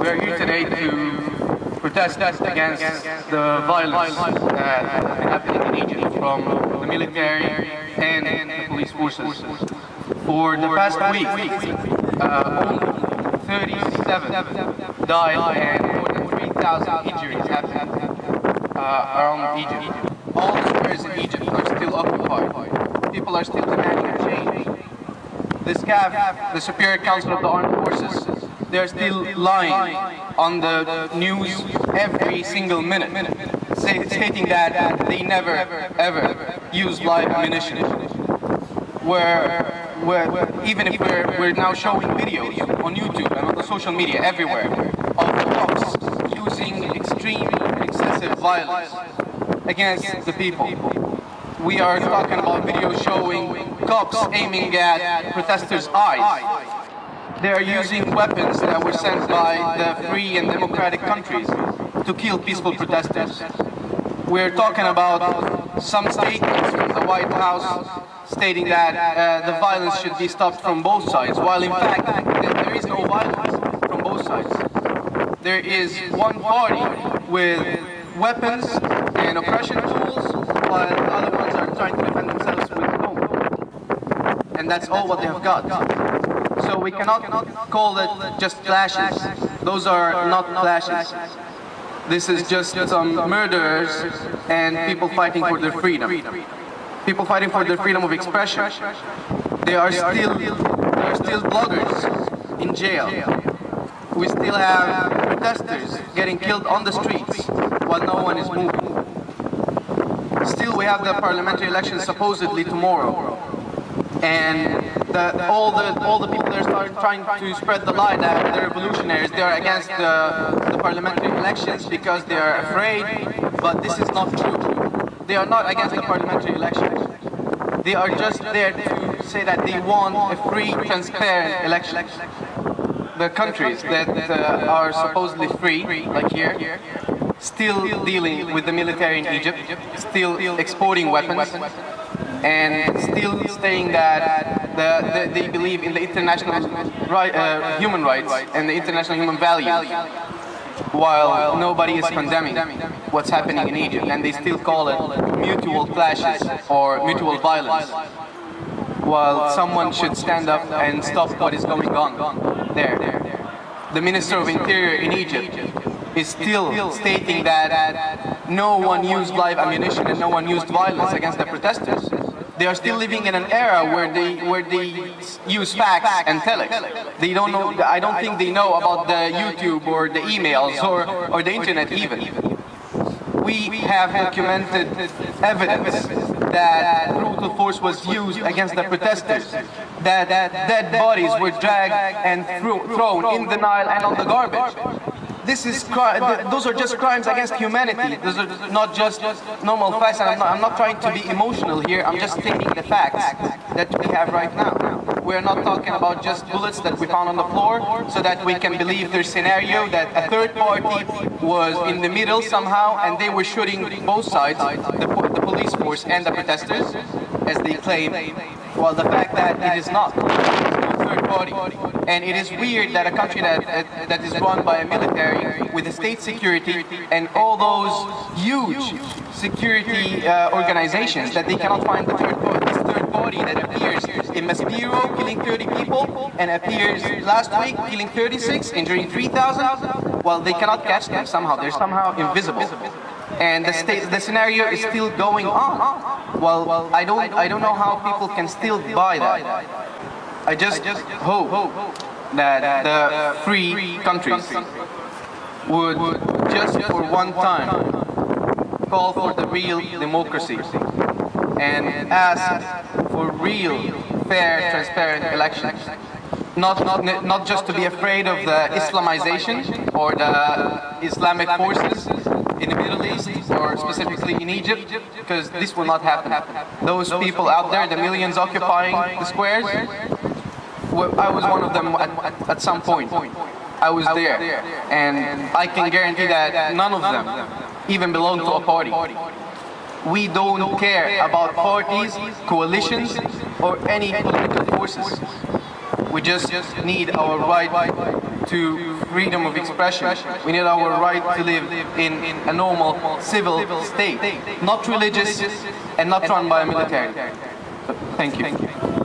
We are here today to protest against the violence that has been happening in Egypt from the military and the police forces. For the past week, only 37 died and more than 3,000 injuries happened around Egypt. All the squares in Egypt are still occupied. People are still demanding a change. The SCAF, the Superior Council of the Armed Forces, they are still lying on the news every single minute, stating that they never ever use live ammunition. Even if we're now showing videos on YouTube and on the social media everywhere of cops using extreme, excessive violence against the people. We are talking about videos showing cops aiming at protesters' eyes. They are using weapons that were sent by the free and democratic countries to kill peaceful protesters. We're talking about some statements from the White House stating that the violence should be stopped from both sides, while in fact there is no violence from both sides. There is one party with weapons and oppression tools, while the other ones are trying to defend themselves with hope. And that's all what they have got. So we cannot call it just clashes. Those are not clashes. This is just some murderers and people fighting for their freedom. People fighting for their freedom of expression. There are still bloggers in jail. We still have protesters getting killed on the streets while no one is moving. Still, we have the parliamentary elections supposedly tomorrow, and all the people that are trying to spread the lie that they're revolutionaries, they are against the parliamentary elections because they are afraid, but this is not true. They are not against the parliamentary elections. They are just there to say that they want a free, transparent election. The countries that are supposedly free, like here, still dealing with the military in Egypt, still exporting weapons, and still saying that they believe in the international human rights and the international human values, while nobody is condemning what's happening in Egypt, and they still call it mutual clashes or mutual violence, while someone should stand up and stop what is going on there. The Minister of Interior in Egypt is still stating that no one used live ammunition and no one used violence against the protesters. They are still living in an era where they use fax and telex. They don't know. I don't think they know about the YouTube or the emails or the internet even. We have documented evidence that brutal force was used against the protesters, that dead bodies were dragged and thrown in the Nile and on the garbage. Those are just crimes against humanity. Those are not just normal facts. And I'm not trying to be emotional here. I'm just stating the facts that we have right now. We're not talking about just bullets that we found on the floor so that we can believe their scenario that a third party was in the middle somehow and they were shooting both sides, the police force and the protesters, as they claim, while the fact that it is not. Third party. And it is weird that a country that is run by a military with the state security and all those huge security organizations, that they cannot find the third party that appears in Maspero killing 30 people and appears last week killing 36, injuring 3,000. Well, they cannot catch them somehow. They're somehow invisible. And the scenario is still going on. Well, I don't know how people can still buy that. I just hope that the free countries would just for one time call for the real democracy and ask for real, fair, transparent elections. Not just to be afraid of the Islamization or the Islamic forces in the Middle East or specifically in Egypt, because this will not happen. Those people out there, the millions occupying the squares, I was one of them at some point. I was there, and I can guarantee that none of them even belong to a party. We don't care about parties, coalitions, or any political forces. We just need our right to freedom of expression. We need our right to live in a normal civil state, not religious and not run by a military. So, thank you.